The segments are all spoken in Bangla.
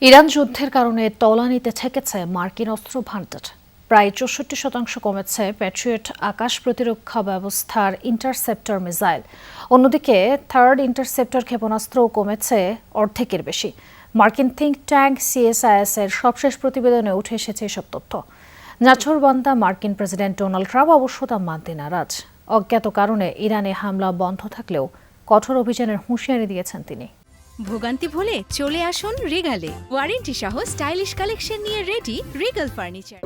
ইরান যুদ্ধের কারণে তলানিতে ঠেকেছে মার্কিন অস্ত্র ভান্ডার। প্রায় 64% কমেছে প্যাট্রিয়ট আকাশ প্রতিরক্ষা ব্যবস্থার ইন্টারসেপ্টর মিসাইল। অন্যদিকে থার্ড ইন্টারসেপ্টর ক্ষেপণাস্ত্রও কমেছে অর্ধেকের বেশি। মার্কিন থিঙ্ক ট্যাঙ্ক সিএসআইএস এর সবশেষ প্রতিবেদনে উঠে এসেছে এসব তথ্য। নাছোড়বান্দা মার্কিন প্রেসিডেন্ট ডোনাল্ড ট্রাম্প অবশ্য তা মানতে নারাজ। অজ্ঞাত কারণে ইরানে হামলা বন্ধ থাকলেও কঠোর অভিযানের হুঁশিয়ারি দিয়েছেন তিনি। ভোগান্তি ভুলে চলে আসুন রিগালে। ওয়ারেন্টি সহ স্টাইলিশ কালেকশন নিয়ে রেডি রিগাল ফার্নিচার।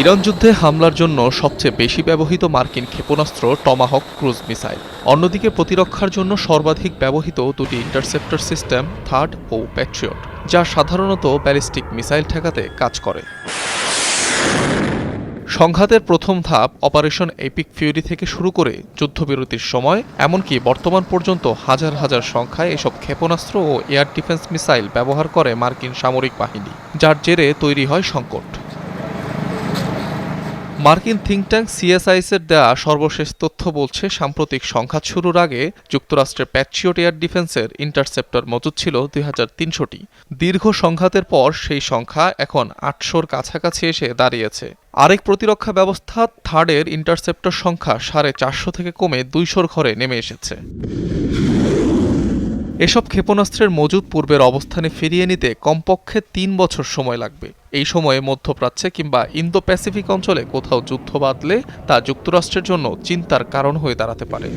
ইরান যুদ্ধে হামলার জন্য সবচেয়ে বেশি ব্যবহৃত মার্কিন ক্ষেপণাস্ত্র টমাহক ক্রুজ মিসাইল। অন্যদিকে প্রতিরক্ষার জন্য সর্বাধিক ব্যবহৃত দুটি ইন্টারসেপ্টর সিস্টেম থার্ড ও প্যাট্রিয়ট, যা সাধারণত ব্যালিস্টিক মিসাইল ঠেকাতে কাজ করে। সংঘাতের প্রথম ধাপ অপারেশন এপিক ফিউরি থেকে শুরু করে যুদ্ধবিরতির সময় এমনকি বর্তমান পর্যন্ত হাজার হাজার সংখ্যায় এসব ক্ষেপণাস্ত্র ও এয়ার ডিফেন্স মিসাইল ব্যবহার করে মার্কিন সামরিক বাহিনী, যার জেরে তৈরি হয় সংকট। মার্কিন থিঙ্ক ট্যাঙ্ক সিএসআইএস এর দেয়া সর্বশেষ তথ্য বলছে, সাম্প্রতিক সংঘাত শুরুর আগে যুক্তরাষ্ট্রের প্যাট্রিয়ট এয়ার ডিফেন্সের ইন্টারসেপ্টর মজুদ ছিল 2300টি। দীর্ঘ সংঘাতের পর সেই সংখ্যা এখন 800-র কাছাকাছি এসে দাঁড়িয়েছে। আরেক প্রতিরক্ষা ব্যবস্থা থার্ডের ইন্টারসেপ্টর সংখ্যা 450 থেকে কমে 200-র ঘরে নেমে এসেছে। এসব ক্ষেপণাস্ত্রের মজুদ পূর্বের অবস্থানে ফিরিয়ে নিতে কমপক্ষে 3 বছর সময় লাগবে। এই সময়ে মধ্যপ্রাচ্যে কিংবা ইন্দো প্যাসিফিক অঞ্চলে কোথাও যুদ্ধ বাঁধলে তা যুক্তরাষ্ট্রের জন্য চিন্তার কারণ হয়ে দাঁড়াতে পারে।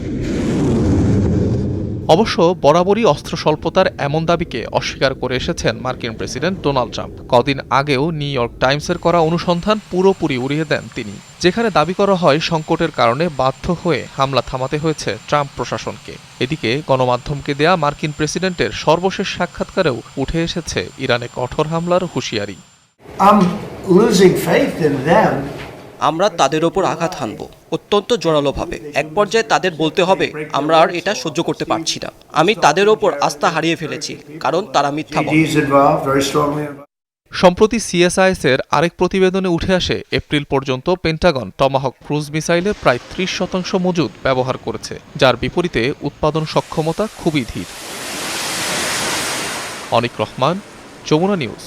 অবশ্য বরাবরই অস্ত্র স্বল্পতার এমন দাবিকে অস্বীকার করে এসেছেন মার্কিন প্রেসিডেন্ট ডোনাল্ড ট্রাম্প। কদিন আগেও নিউ ইয়র্ক টাইমসের করা অনুসন্ধান পুরোপুরি উড়িয়ে দেন তিনি, যেখানে দাবি করা হয় সংকটের কারণে বাধ্য হয়ে হামলা থামাতে হয়েছে ট্রাম্প প্রশাসনকে। এদিকে গণমাধ্যমকে দেয়া মার্কিন প্রেসিডেন্টের সর্বশেষ সাক্ষাৎকারেও উঠে এসেছে ইরানে কঠোর হামলার হুঁশিয়ারি। আমরা তাদের ওপর আঘাত হানব, অত্যন্ত জোরালোভাবে। এক পর্যায়ে তাদের বলতে হবে, আমরা আর এটা সহ্য করতে পারছি না। আমি তাদের ওপর আস্থা হারিয়ে ফেলেছি, কারণ তারা মিথ্যা বলে। সম্প্রতি সিএসআইএস এর আরেক প্রতিবেদনে উঠে আসে, এপ্রিল পর্যন্ত পেন্টাগন টমাহক ক্রুজ মিসাইলের প্রায় 30% মজুদ ব্যবহার করেছে, যার বিপরীতে উৎপাদন সক্ষমতা খুবই ধীর। অনিক রহমান, যমুনা নিউজ।